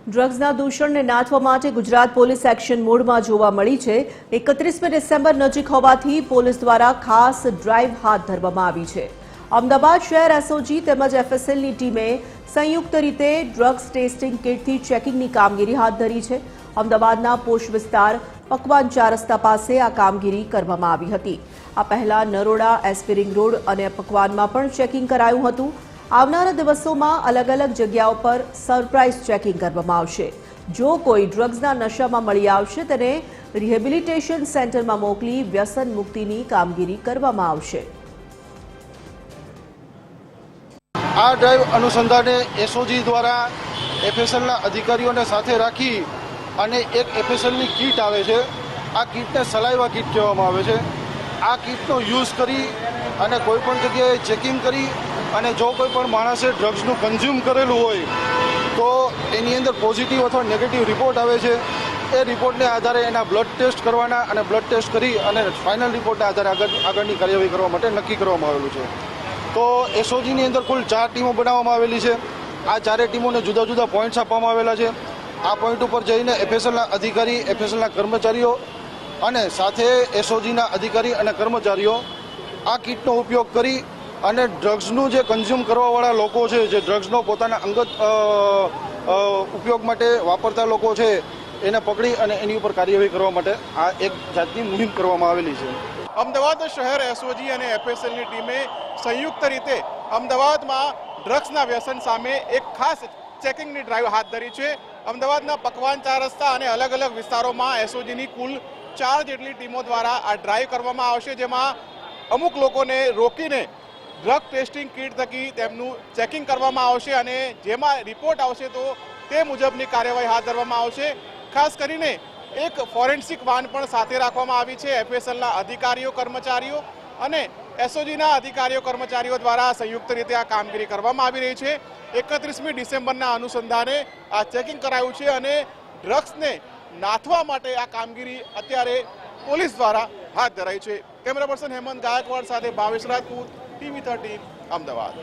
ડ્રગ્સના દૂષણને નાથવા માટે Gujarat police action મોડમાં જોવા મળી છે। 31મી ડિસેમ્બર નજીક હોવાથી પોલીસ દ્વારા ખાસ ડ્રાઈવ હાથ ધરવામાં આવી છે। અમદાવાદ શહેર એસઓજી તેમજ એફએસએલની ટીમે સંયુક્ત રીતે ડ્રગ્સ ટેસ્ટિંગ કિટથી ચેકિંગની કામગીરી હાથ ધરી છે। અમદાવાદના પોશ વિસ્તાર પકવાન 4 રસ્તા પાસે આ કામગીરી કરવામાં આવી હતી। આ પહેલા નરોડા, એસપી રિંગ રોડ અને પકવાનમાં પણ ચેકિંગ કરાયું હતું। આવનારા દિવસોમાં અલગ અલગ જગ્યાઓ પર સરપ્રાઇઝ ચેકિંગ કરવામાં આવશે। જો કોઈ ડ્રગ્સના નશામાં મળી આવશે તેને રિહેબિલિટેશન સેન્ટરમાં મોકલી વ્યસન મુક્તિની કામગીરી કરવામાં આવશે। આ ડ્રાઈવ અનુસંધાને એસઓજી દ્વારા એફએસએલના અધિકારીઓને સાથે રાખી અને એક એફએસએલની કીટ આવે છે। આ કીટને સલાઈવા કીટ કહેવામાં આવે છે। આ કીટનો યુઝ કરી અને કોઈપણ જગ્યાએ ચેકિંગ કરી અને જો કોઈ પણ માણસે ડ્રગ્સનું કન્ઝ્યુમ કરેલું હોય તો એની અંદર પોઝિટિવ અથવા નેગેટિવ રિપોર્ટ આવે છે। એ રિપોર્ટને આધારે એના બ્લડ ટેસ્ટ કરવાના અને બ્લડ ટેસ્ટ કરી અને ફાઇનલ રિપોર્ટના આધારે આગળની કાર્યવાહી કરવા માટે નક્કી કરવામાં આવેલું છે। તો એસઓજીની અંદર કુલ 4 ટીમો બનાવવામાં આવેલી છે। આ 4 ટીમોને જુદા જુદા પોઈન્ટ્સ આપવામાં આવેલા છે। આ પોઈન્ટ ઉપર જઈને એફએસએલના અધિકારી, એફએસએલના કર્મચારીઓ અને સાથે એસઓજીના અધિકારી અને કર્મચારીઓ આ કીટનો ઉપયોગ કરી અને ડ્રગ્સનું જે કન્ઝ્યુમ કરવાવાળા લોકો છે, જે ડ્રગ્સનો પોતાના અંગત ઉપયોગ માટે વાપરતા લોકો છે, એને પકડી અને એની ઉપર કાર્યવાહી કરવા માટે આ એક જાતની મુહિમ કરવામાં આવેલી છે। અમદાવાદ શહેર એસઓજી અને એફએસએલની ટીમે સંયુક્ત રીતે અમદાવાદમાં ડ્રગ્સના વ્યસન સામે એક ખાસ ચેકિંગની ડ્રાઈવ હાથ ધરી છે। અમદાવાદના પકવાન 4 રસ્તા અને અલગ અલગ વિસ્તારોમાં એસઓજીની કુલ 4 જેટલી ટીમો દ્વારા આ ડ્રાઈવ કરવામાં આવશે, જેમાં અમુક લોકોને રોકીને ડ્રગ ટેસ્ટિંગ કિટ થકી તેમનું ચેકિંગ કરવામાં આવશે અને જેમાં રિપોર્ટ આવશે તો તે મુજબની કાર્યવાહી હાથ ધરવામાં આવશે। ખાસ કરીને એક ફોરેન્સિક વાન પણ સાથે રાખવામાં આવી છે। એફએસએલના અધિકારીઓ, કર્મચારીઓ અને એસઓજીના અધિકારીઓ, કર્મચારીઓ દ્વારા સંયુક્ત રીતે આ કામગીરી કરવામાં આવી રહી છે। 31મી ડિસેમ્બરના અનુસંધાને આ ચેકિંગ કરાયું છે અને ડ્રગ્સને નાથવા માટે આ કામગીરી અત્યારે પોલીસ દ્વારા હાથ ધરાઈ છે। કેમેરા પર્સન હેમંત ગાયકવાડ સાથે ભાવેશ રાજપૂત, TV13 અમદાવાદ।